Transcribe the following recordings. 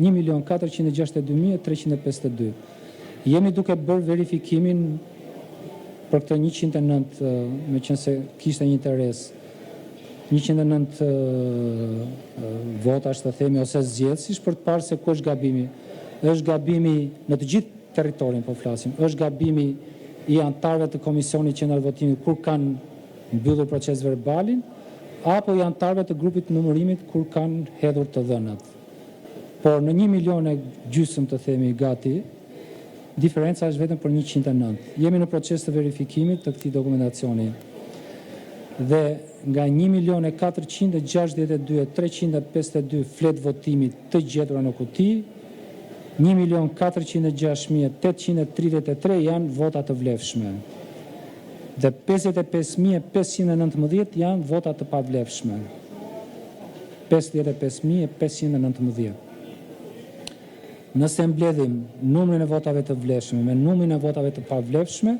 1.462.352. Jemi duke bërë verifikimin për këtë 109, me qenë se kishte një interes, 109 votash të themi ose zgjedhësish për të parë se ku është gabimi. Është gabimi në të gjithë territorin, po flasim, është gabimi i antarëve të Komisionit Qendror Votimit kur kanë mbyllur proces verbalin, apo i antarëve të grupit të numërimit kur kanë hedhur të dhënat. Por në 1,5 milion të themi gati, diferenca është vetëm për 109. Jemi në proces të verifikimit të këtij dokumentacioni. Dhe nga 1.462.352 flet votimit të gjetura në kuti, 1.406.833 janë vota të vlefshme. Dhe 55.519 janë vota të pavlefshme. 55.519. Nëse mbledhim numrin e votave të vlefshme me numrin e votave të pavlefshme,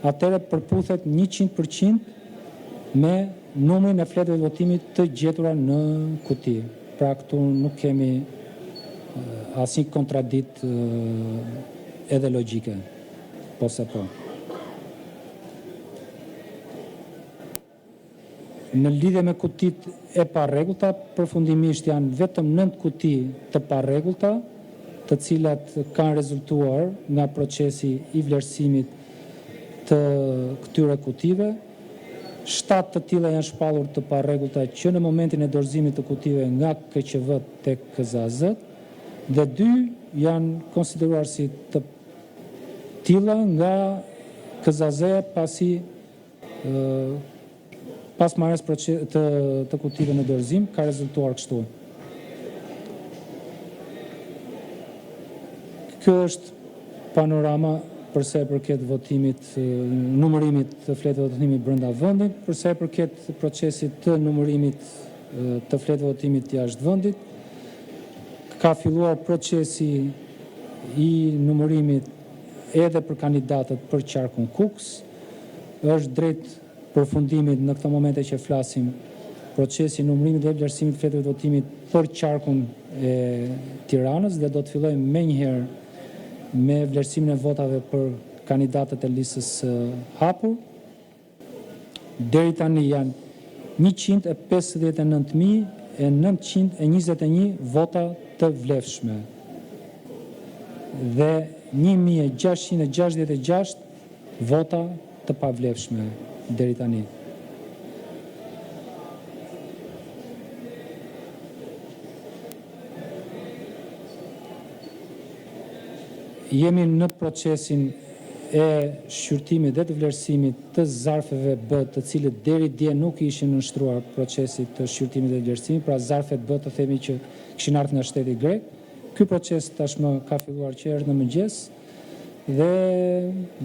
atëherë përputhet 100% me numrin e fletëve votimit të gjetura në kuti. Pra këtu nuk kemi asnjë kontradikt edhe logjike. Po se po. Në lidhje me kutit e parregullta, përfundimisht janë vetëm 9 kuti të parregullta, të cilat kanë rezultuar nga procesi i vlerësimit të këtyre kutive. 7 të tilla janë shpallur të parregullta që në momentin e dorëzimit të kutive nga KQV tek KZAZ, dhe 2 janë konsideruar si të tilla nga KZAZ pasi pas marrjes të kutive në dorëzim ka rezultuar kështu. Kjo është panorama përsa e përket votimit, numërimit të fletëve votimit brenda vendit, përsa e përket procesit të numërimit të fletëve votimit jashtë vendit. Ka filluar procesi i numërimit edhe për kandidatët për qarkun Kuks. Është drejt përfundimit në këtë momente që flasim procesi i numërimit dhe vlerësimit të fletëve votimit për qarkun e Tiranës dhe do të fillojmë menjëherë me vlerësimin e votave për kandidatët e listës hapur. Deri tani janë 159.921 vota të vlefshme dhe 1.666 vota të pavlefshme deri tani. Jemi në procesin e shqyrtimit dhe të vlerësimit të zarfeve B, të cilët deri dje nuk ishin nënshtruar procesit të shqyrtimit dhe vlerësimit, pra zarfet B të themi që kishin ardhur nga shteti grek. Ky proces tashmë ka filluar që herë në mëngjes dhe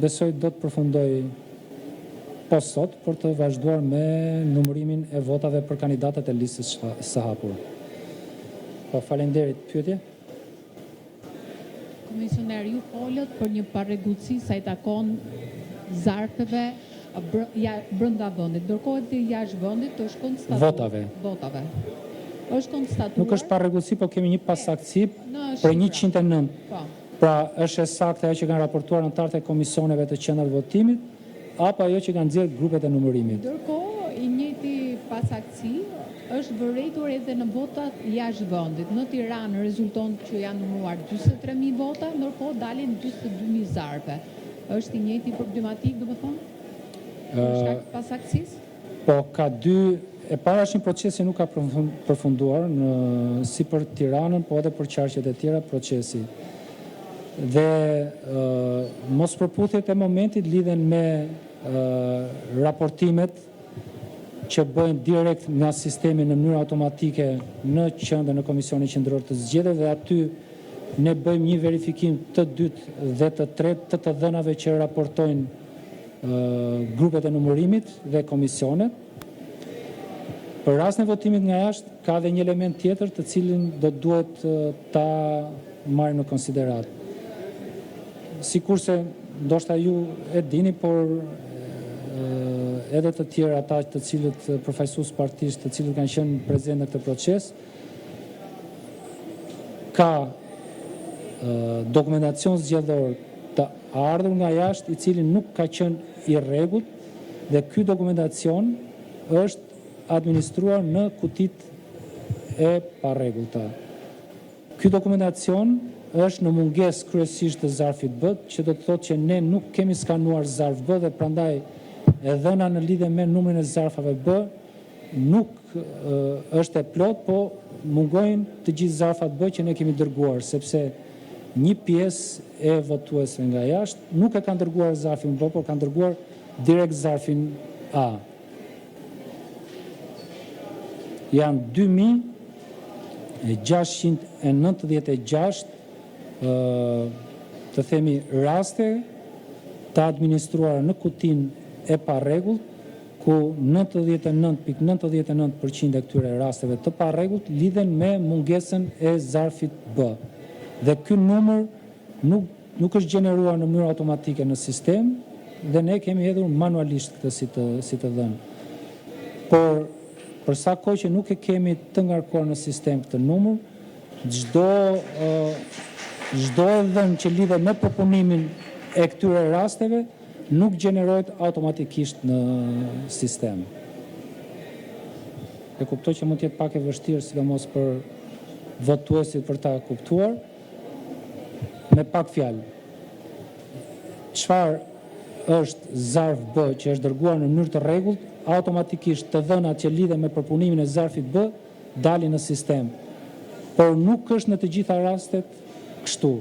besoj do të përfundoj pas sot për të vazhduar me numërimin e votave për kandidatët e listës së hapur. Po, faleminderit. Pyetje? Komisioner, ju folët për një parregullsi sa i takon zarfeve brenda vendit, ndërkohë që jashtë vendit është konstatuar votave. Është konstatuar. Nuk është parregullsi, po kemi një pasaktësi për 109. Pra është e saktë ajo që kanë raportuar anëtarët e komisioneve të qendrës votimit apo ajo që kanë nxjerrë grupet e numërimit. Ndërkohë, i njëjti pasaktësi është vërejtur edhe në votat jashtë vendit. Në Tiranë rezulton që janë numëruar 43.000 vota, ndërkohë dalin 42.000 zarfe. Është i njëjti problematik, domethënë? Shkak pasaktësisë? Po, ka dy. E para është një proces që nuk ka përfunduar si për Tiranën, po edhe për qarqet e tjera procesi. Dhe mos përputhjet e momentit lidhen me raportimet që bëjnë direkt nga sistemi në mënyrë automatike në qendrën në Komisionin Qendror të Zgjedhjeve dhe aty ne bëjmë një verifikim të dytë dhe të tretë të të dhënave që raportojnë grupet e numërimit dhe komisionet. Për rastin e votimit nga jashtë ka edhe një element tjetër të cilin do duhet ta marrim në konsiderat. Sikurse ndoshta ju e dini, por edhe të tjerë ata të cilët përfaqësues partisë të cilët kanë qenë prezent në këtë proces, ka dokumentacion zgjedhor të ardhur nga jashtë, i cili nuk ka qenë i rregullt, dhe ky dokumentacion është administruar në kutit e parregullta. Ky dokumentacion është në mungesë kryesisht të zarfit B, që do të thotë që ne nuk kemi skanuar zarf B dhe prandaj e dhëna në lidhje me numrin e zarfave B nuk është e plot, po mungojnë të gjithë zarfat B që ne kemi dërguar, sepse një pjesë e votuesve nga jashtë nuk e kanë dërguar zarfin B, por kanë dërguar direkt zarfin A. Janë 2696 të themi raste të administruara në kutin e parregullt, ku 99.99% e këtyre rasteve të parregullt lidhen me mungesën e zarfit B. Dhe ky numër nuk është gjeneruar në mënyrë automatike në sistem, dhe ne kemi hedhur manualisht këtë si të dhënë. Por për sa kohë që nuk e kemi të ngarkuar në sistem këtë numër, çdo e dhënë që lidhet me përpunimin e këtyre rasteve nuk gjenerohet automatikisht në sistem. E kuptoj që mund të jetë pak e vështirë, sidomos për votuesit për ta kuptuar, me pak fjalë. Çfarë është zarf B që është dërguar në mënyrë të rregullt, automatikisht të dhënat që lidhen me përpunimin e zarfit B dalin në sistem. Por nuk është në të gjitha rastet kështu.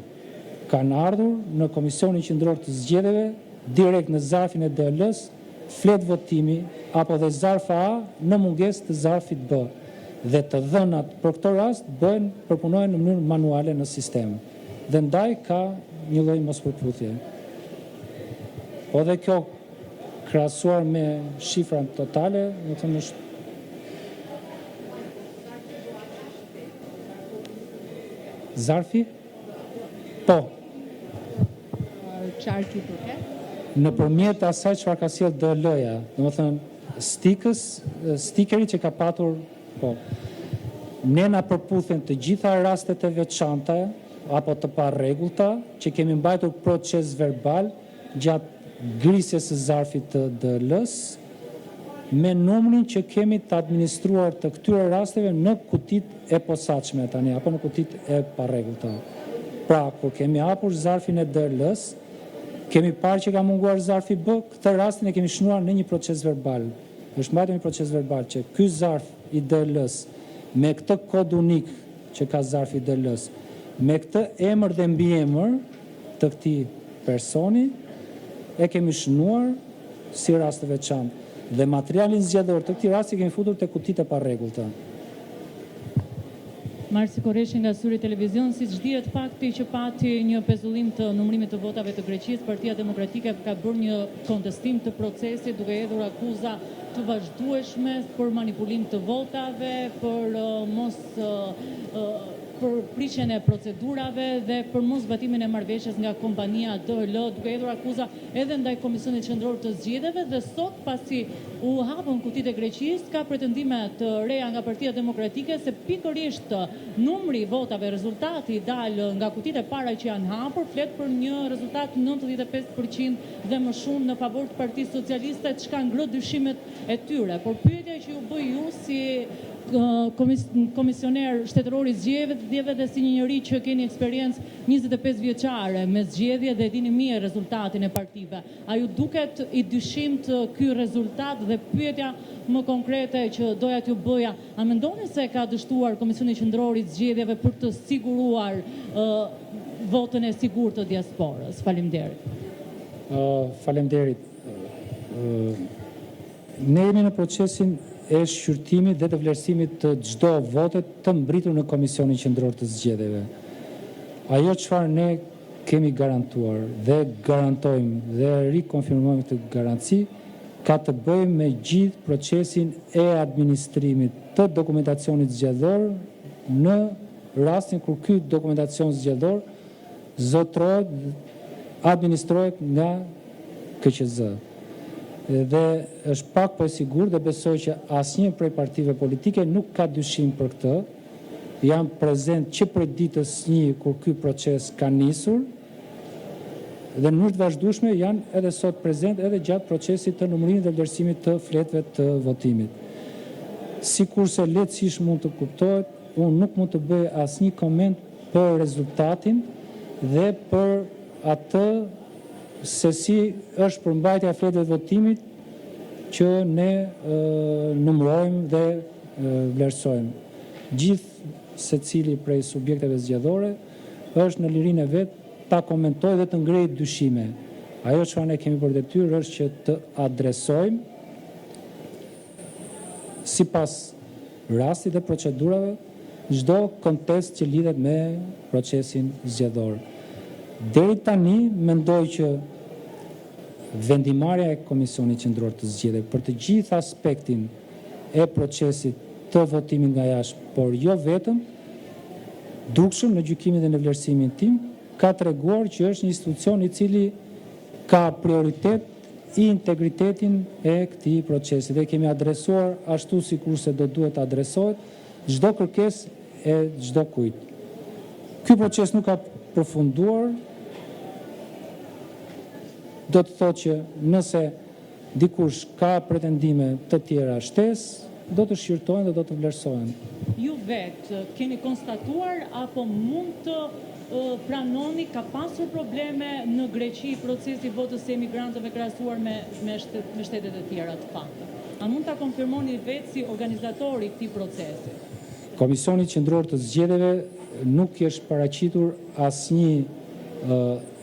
Kanë ardhur në Komisionin Qendror të Zgjedhjeve direkt në zarfin e DL-s, flet votimi apo dhe zarfa A në mungesë të zarfit B. Dhe të dhënat për këtë rast përpunohen në mënyrë manuale në sistem. Dhe ndaj ka një lloj mospërputhje. Po dhe kjo krahasuar me shifra totale, do të thënë është zarfi? Po. Qarki përket? Nëpërmjet asaj çfarë ka sjell DL-ja, domethënë stikeri që ka patur, po. Ne na përputhen të gjitha rastet e veçanta apo të parregullta që kemi mbajtur proces verbal gjatë grisjes së zarfit të DL-s me numrin që kemi të administruar të këtyre rasteve në kutit e posaçme tani apo në kutit e parregullta. Pra, kur kemi hapur zarfin e DL-s, kemi parë që ka munguar zarfi B, këtë rastin e kemi shënuar në një proces verbal. Është mbajtur një proces verbal që ky zarf i DL-s me këtë kod unik që ka zarfi i DL-s, me këtë emër dhe mbiemër të këtij personi, e kemi shënuar si rast të veçantë. Dhe materialin zgjedhor të këtij rasti kemi futur te kutitë e parregullta. Marsi Korreshi nga Syri Televizion, siç dihet fakti që pati një pezullim të numërimit të votave të Greqisë, Partia Demokratike ka bërë një kontestim të procesit duke hedhur akuza të vazhdueshme për manipulim të votave, për prishjen e procedurave dhe për mos zbatimin e marrëveshjes nga kompania DL, duke hedhur akuza edhe ndaj Komisionit Qendror të Zgjedhjeve, dhe sot pasi u hapën kutitë e Greqisë, ka pretendime të reja nga Partia Demokratike se pikërisht numri i votave, rezultati i dalë nga kutitë e para që janë hapur, flet për një rezultat 95% dhe më shumë në favor të Partisë Socialiste, çka ngro dyshimet e tyre. Por pyetja që ju bëj ju si komisioner shtetëror i zgjedhjeve dhe si një njerëz që keni eksperiencë 25 vjeçare me zgjedhje dhe dini mirë rezultatin e partive, a ju duket i dyshimt ky rezultat? Dhe pyetja më konkrete që doja t'ju bëja, a mendoni se ka dështuar Komisioni Qendror i Zgjedhjeve për të siguruar votën e sigurt të diasporës? Faleminderit. Faleminderit. Ne jemi në procesin e shqyrtimit dhe të vlerësimit të çdo vote të mbritur në Komisionin Qendror të Zgjedhjeve. Ajo çfarë ne kemi garantuar dhe garantojmë dhe rikonfirmojmë këtë garanci ka të bëjë me gjithë procesin e administrimit të dokumentacionit zgjedhor në rastin kur ky dokumentacion zgjedhor zotrohet, administrohet nga KQZ. Dhe është pak po e sigurt dhe besoj që asnjë prej partive politike nuk ka dyshim për këtë, janë prezent që për ditës 1 kur ky proces ka nisur, dhe në mënyrë të vazhdueshme janë edhe sot prezent edhe gjatë procesit të numërimit dhe vlerësimit të fletëve të votimit. Sikurse lehtësisht mund të kuptohet, unë nuk mund të bëj asnjë koment për rezultatin dhe për atë se si është përmbajtja e fletëve të votimit që ne numërojmë dhe vlerësojmë. Gjithë secili prej subjekteve zgjedhore është në lirinë e vet ta komentoj dhe të ngrejë dyshime. Ajo çfarë ne kemi për detyrë është që të adresojmë sipas rastit dhe procedurave çdo kontest që lidhet me procesin zgjedhor. Deri tani mendoj që vendimarrja e Komisionit Qendror të Zgjedhjeve për të gjithë aspektin e procesit të votimit nga jashtë, por jo vetëm, dukshëm në gjykimin dhe në vlerësimin tim, ka treguar që është një institucion i cili ka prioritet i integritetin e këtij procesi dhe kemi adresuar ashtu sikurse do duhet të adresohet çdo kërkesë e çdo kujt. Ky proces nuk ka përfunduar, do të thotë që nëse dikush ka pretendime të tjera shtesë, do të shqyrtohen dhe do të vlerësohen. Ju vetë keni konstatuar apo mund të pranoni ka pasur probleme në Greqi procesi votës së emigrantëve krahasuar me shtetet e tjera të fakta? A mund ta konfirmoni vetë si organizatori i këtij procesi? Komisioni Qendror të Zgjedhjeve nuk është paraqitur asnjë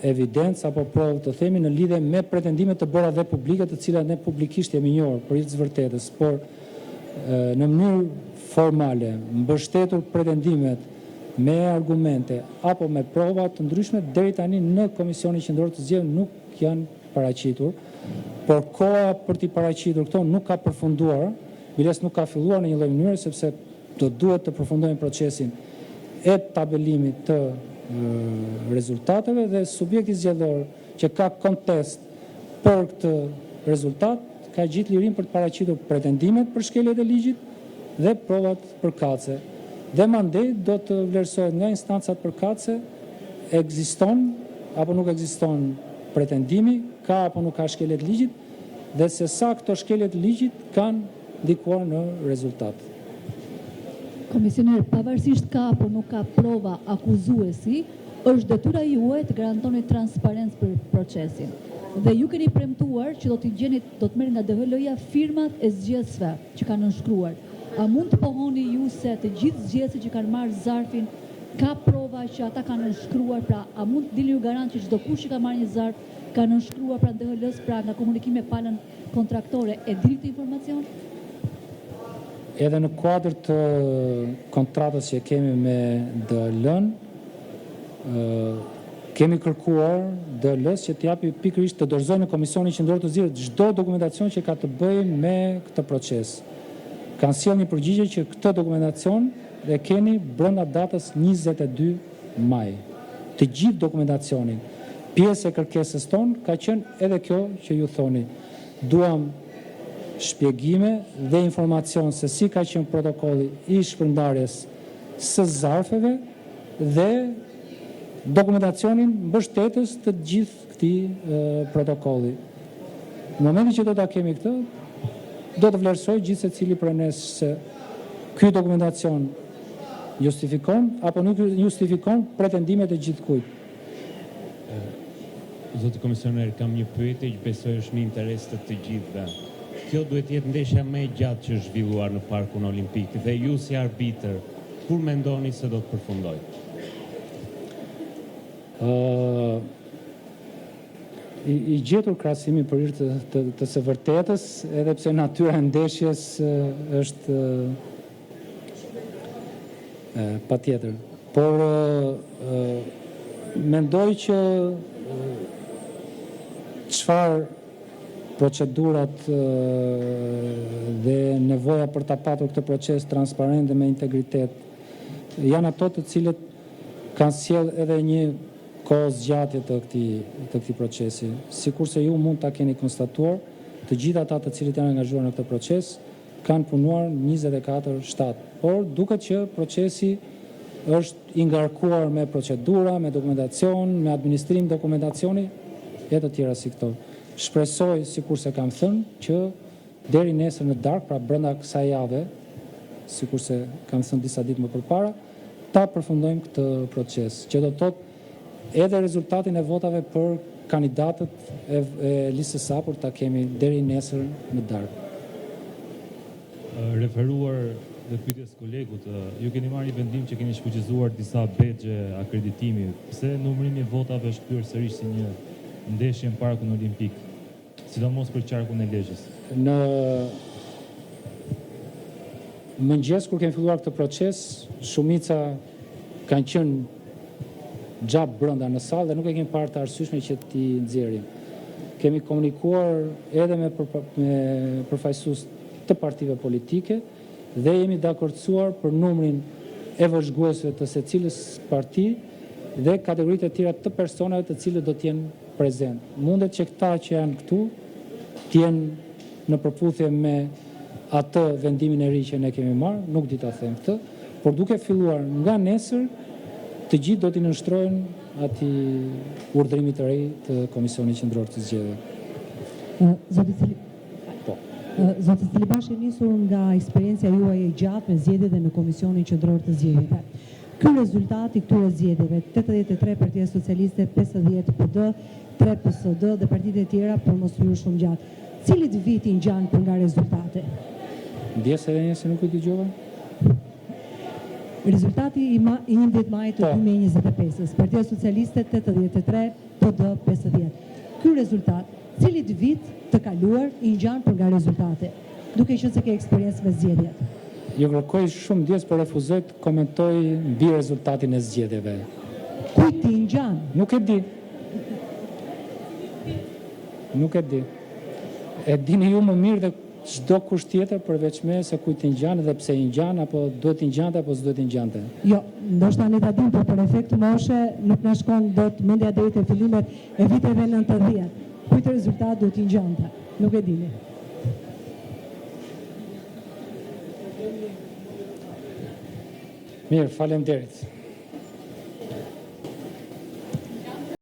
evidencë apo provë të themi në lidhje me pretendimet të bëra dhe publike të cilat ne publikisht jemi njohur për të vërtetës, por në mënyrë formale mbështetur pretendimet me argumente apo me prova të ndryshme deri tani në Komisionin Qendror të Zgjedhjeve nuk janë paraqitur, por koha për t'i paraqitur këto nuk ka përfunduar, biles nuk ka filluar në një lloj mënyre sepse do duhet të përfundojmë procesin e tabelimit të rezultateve dhe subjekti zgjedhor që ka kontest për këtë rezultat ka gjithë lirinë për të paraqitur pretendimet për shkeljet e ligjit dhe provat përkatëse. Dhe mandej do të vlerësohet nga instancat përkatëse, ekziston apo nuk ekziston pretendimi, ka apo nuk ka shkeljet e ligjit dhe se sa këto shkeljet e ligjit kanë ndikuar në rezultat. Komisioner, pavarësisht ka apo nuk ka prova akuzuesi, është detyra juaj të garantoni transparencë për procesin. Dhe ju keni premtuar që do të merr nga DHL-ja firmat e zgjedhësve që kanë nënshkruar. A mund të pohoni ju se të gjithë zgjedhësit që kanë marrë zarfin ka prova që ata kanë nënshkruar, pra a mund të dilni ju garant që çdo kush që ka marrë një zarf ka nënshkruar pra DHL-s, pra nga komunikime palën kontraktore e dini këtë informacion? Edhe në kuadër të kontratës që kemi me DHL-n, kemi kërkuar DHL-s që t'japi pikërisht të dorëzojë në Komisionin Qendror të Zgjedhjeve çdo dokumentacion që ka të bëjë me këtë proces. Kanë sjellë një përgjigje që këtë dokumentacion e keni brenda datës 22 maj. Të gjithë dokumentacionin. Pjesë e kërkesës tonë ka qenë edhe kjo që ju thoni. Duam shpjegime dhe informacion se si ka qenë protokolli i shpërndarjes së zarfeve dhe dokumentacionin mbështetës të gjithë këtij protokolli. Në momentin që do ta kemi këtë, do të vlerësoj gjithë secili prej nesh se ky dokumentacion justifikon apo nuk justifikon pretendimet e gjithkujt. Zoti komisioner, kam një pyetje që besoj është në interes të të gjithëve. Kjo duhet jetë ndeshja më e gjatë që është zhvilluar në Parkun Olimpik dhe ju si arbitër, kur mendoni se do të përfundoj? I gjetur krahasimi për hir të së vërtetës, edhe pse natyra e ndeshjes është patjetër. Por mendoj që çfarë procedurat dhe nevoja për ta patur këtë proces transparent dhe me integritet janë ato të cilët kanë sjellë edhe një kohë zgjatje të këtij procesi. Sikurse ju mund ta keni konstatuar, të gjithë ata të cilët janë angazhuar në këtë proces kanë punuar 24/7. Por duket që procesi është i ngarkuar me procedura, me dokumentacion, me administrim dokumentacioni e të tjera si këto. Shpresoj, sikur se kam thënë, që deri nesër në darkë, pra brenda kësaj jave, sikur se kam thënë disa ditë më përpara, ta përfundojmë këtë proces, që do të thotë edhe rezultatin e votave për kandidatët e listës hapur ta kemi deri nesër në darkë. Referuar dhe pyetjes kolegut, ju keni marrë një vendim që keni shfuqizuar disa begje akreditimi. Pse numërimi i votave është kthyer sërish si një ndeshje në Parkun Olimpik, sidomos për qarkun e Lezhës? Në mëngjes kur kemi filluar këtë proces, shumica kanë qenë gjabë brenda në sallë dhe nuk e kemi parë të arsyeshme që t'i nxjerrim. Kemi komunikuar edhe me përfaqësues të partive politike dhe jemi dakordsuar për numrin e vëzhguesve të secilës parti dhe kategoritë e tjera të personave të cilët do të jenë prezent. Mundet që këta që janë këtu të jenë në përputhje me atë vendimin e ri që ne kemi marrë, nuk di ta them këtë, por duke filluar nga nesër, të gjithë do t'i nënshtrojnë atij urdhërimit të ri të Komisionit Qendror të Zgjedhjeve. Zoti Celibashi, nisur nga eksperiencia juaj e gjatë me zgjedhjet dhe në Komisionin Qendror të Zgjedhjeve. Ky rezultat i këtyre zgjedhjeve, 83 Partia Socialiste, 50 PD, 3 PSD dhe partitë e tjera, por mos hyrë shumë gjatë. Cilit vit i ngjan për nga rezultate? Ndjes edhe një se nuk i dëgjova. Rezultati i 11 majit të 2025-s, Partia Socialiste 83, PD 50. Ky rezultat, cilit vit të kaluar i ngjan për nga rezultate, duke qenë se ke eksperiencë me zgjedhjet? Ju kërkoj shumë ndjes, por refuzoj të komentoj mbi rezultatin e zgjedhjeve. Kujt i ngjan? Nuk e di. Nuk e di. E dini ju më mirë dhe çdo kush tjetër përveç me se kujt i ngjan dhe pse i ngjan, apo duhet i ngjante apo s'duhet i ngjante. Jo, ndoshta ne ta dim, por për efekt moshe nuk na shkon dot mendja deri te fillimet e viteve 90. Kujt rezultat duhet i ngjante? Nuk e dini. Mirë, faleminderit.